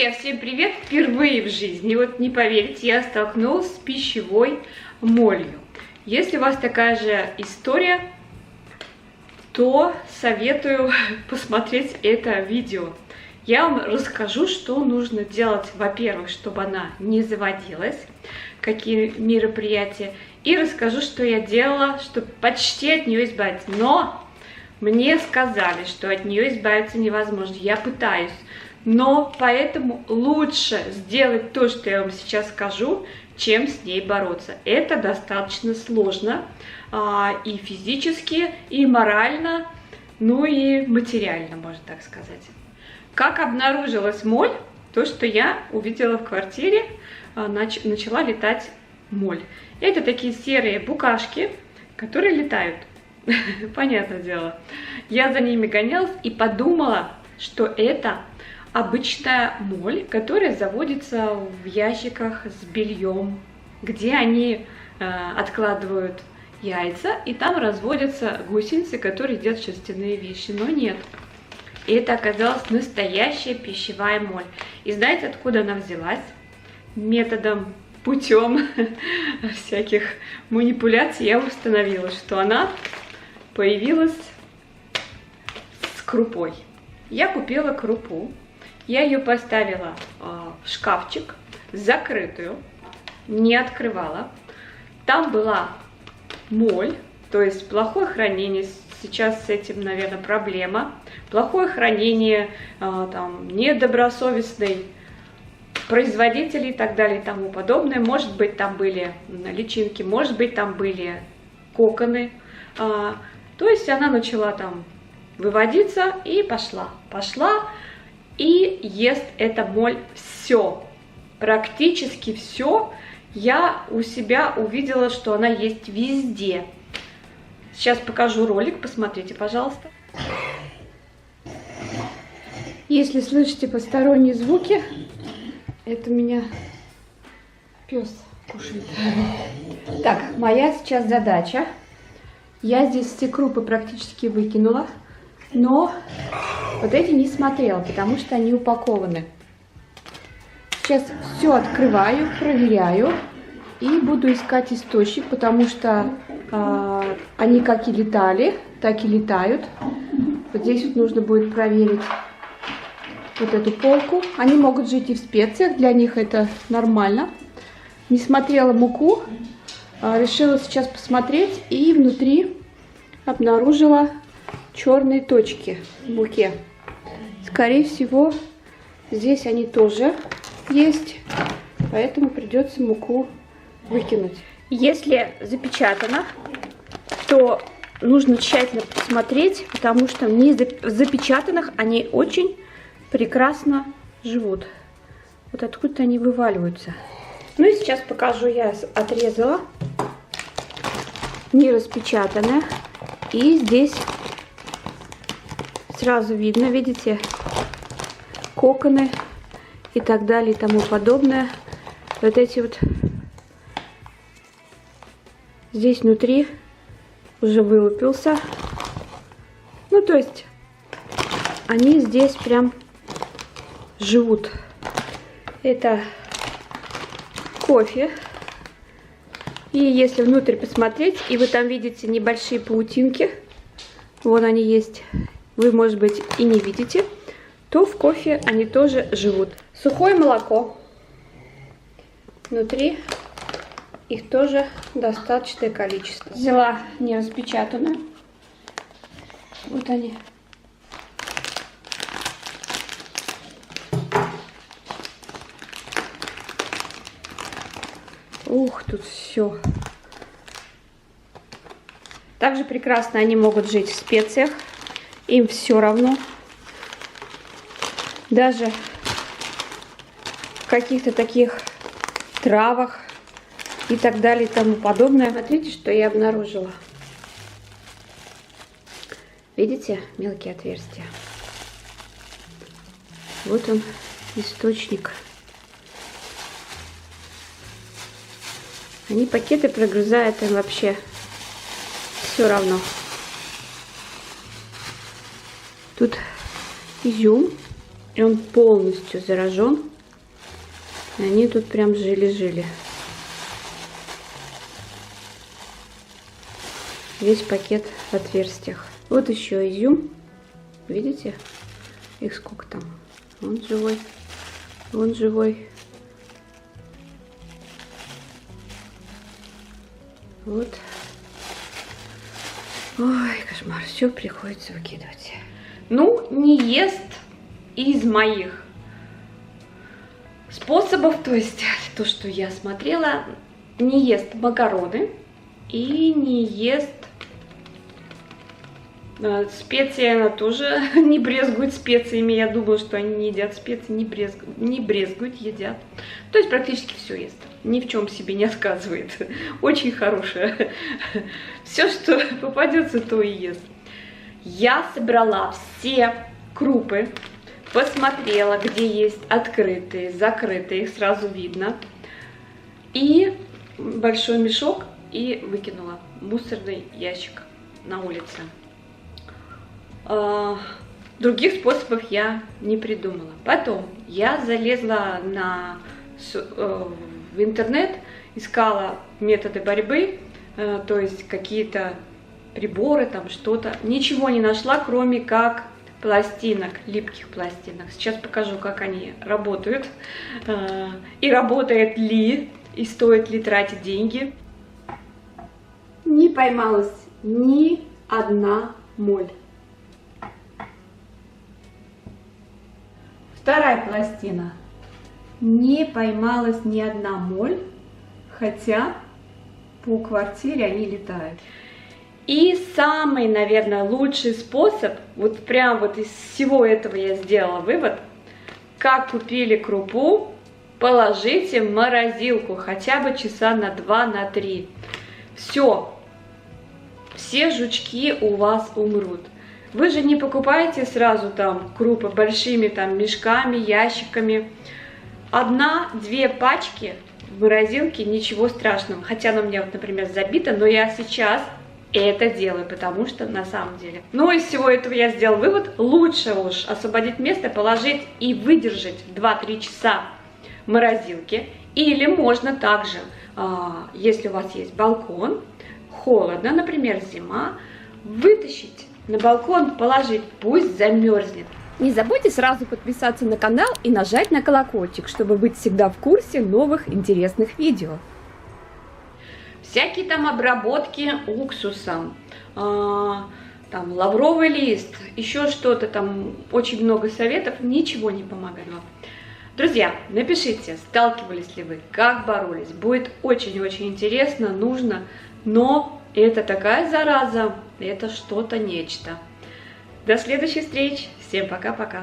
Друзья, всем привет! Впервые в жизни, вот не поверите, я столкнулась с пищевой молью. Если у вас такая же история, то советую посмотреть это видео. Я вам расскажу, что нужно делать, во-первых, чтобы она не заводилась, какие мероприятия, и расскажу, что я делала, чтобы почти от нее избавиться. Но мне сказали, что от нее избавиться невозможно. Я пытаюсь. Но поэтому лучше сделать то, что я вам сейчас скажу, чем с ней бороться. Это достаточно сложно и физически, и морально, ну и материально, можно так сказать. Как обнаружилась моль? То, что я увидела в квартире, начала летать моль. Это такие серые букашки, которые летают. Понятное дело. Я за ними гонялась и подумала, что это обычная моль, которая заводится в ящиках с бельем, где они откладывают яйца, и там разводятся гусеницы, которые делают шерстяные вещи. Но нет. И это оказалась настоящая пищевая моль. И знаете, откуда она взялась? Путем всяких манипуляций я установила, что она появилась с крупой. Я купила крупу. Я ее поставила в шкафчик, закрытую, не открывала. Там была моль, то есть плохое хранение. Сейчас с этим, наверное, проблема. Плохое хранение, там, недобросовестный производитель и так далее и тому подобное. Может быть, там были личинки, может быть, там были коконы. То есть она начала там выводиться и пошла. И ест эта моль все, практически все. Я у себя увидела, что она есть везде. Сейчас покажу ролик, посмотрите, пожалуйста. Если слышите посторонние звуки, это меня пес кушает. Так, моя сейчас задача. Я здесь все крупы практически выкинула, но вот эти не смотрела, потому что они упакованы. Сейчас все открываю, проверяю и буду искать источник, потому что они как и летали, так и летают. Вот здесь вот нужно будет проверить вот эту полку. Они могут жить и в специях, для них это нормально. Не смотрела муку, решила сейчас посмотреть, и внутри обнаружила черные точки в муке. Скорее всего, здесь они тоже есть, поэтому придется муку выкинуть. Если запечатано, то нужно тщательно посмотреть, потому что в запечатанных они очень прекрасно живут. Вот откуда-то они вываливаются. Ну и сейчас покажу, я отрезала не распечатанное. И здесь сразу видно, видите, коконы и так далее и тому подобное. Вот эти вот здесь внутри уже вылупился. Ну, то есть они здесь прям живут. Это кофе. И если внутрь посмотреть, и вы там видите небольшие паутинки, вон они есть, вы, может быть, и не видите, то в кофе они тоже живут. Сухое молоко. Внутри их тоже достаточное количество. Взяла не распечатанную. Вот они. Ух, тут все. Также прекрасно они могут жить в специях. Им все равно. Даже в каких-то таких травах и так далее и тому подобное. Смотрите, что я обнаружила. Видите мелкие отверстия? Вот он, источник. Они пакеты прогрызают, им вообще все равно. Тут изюм, и он полностью заражен Они тут прям жили-жили. Весь пакет в отверстиях. Вот еще изюм. Видите? Их сколько там? Вон живой. Вон живой. Вот. Ой, кошмар. Все приходится выкидывать. Ну, не ест из моих способов, то есть то, что я смотрела, не ест макароны и не ест специи. Она тоже не брезгует специями. Я думала, что они не едят специи, не брезгуют, едят. То есть практически все ест. Ни в чем себе не отказывает. Очень хорошая. Все, что попадется, то и ест. Я собрала все крупы, посмотрела, где есть открытые, закрытые, их сразу видно. И большой мешок и выкинула в мусорный ящик на улице. Других способов я не придумала. Потом я залезла в интернет, искала методы борьбы, то есть какие-то приборы, там что-то. Ничего не нашла, кроме как пластинок, липких пластинок. Сейчас покажу, как они работают. И работает ли, и стоит ли тратить деньги. Не поймалась ни одна моль. Вторая пластина. Не поймалась ни одна моль, хотя по квартире они летают. И самый, наверное, лучший способ, вот прям вот из всего этого я сделала вывод, как купили крупу, положите в морозилку хотя бы часа на 2-3. Все, все жучки у вас умрут. Вы же не покупаете сразу там крупы большими там мешками, ящиками. 1-2 пачки в морозилке, ничего страшного. Хотя она у меня, вот, например, забита, но я сейчас это делаю, потому что на самом деле. Ну, из всего этого я сделала вывод: лучше уж освободить место, положить и выдержать 2-3 часа в морозилке. Или можно также, если у вас есть балкон, холодно, например, зима, вытащить на балкон, положить, пусть замерзнет. Не забудьте сразу подписаться на канал и нажать на колокольчик, чтобы быть всегда в курсе новых интересных видео. Всякие там обработки уксусом, там лавровый лист, еще что-то там, очень много советов, ничего не помогало. Друзья, напишите, сталкивались ли вы, как боролись, будет очень-очень интересно, нужно, но это такая зараза, это что-то нечто. До следующих встреч, всем пока-пока.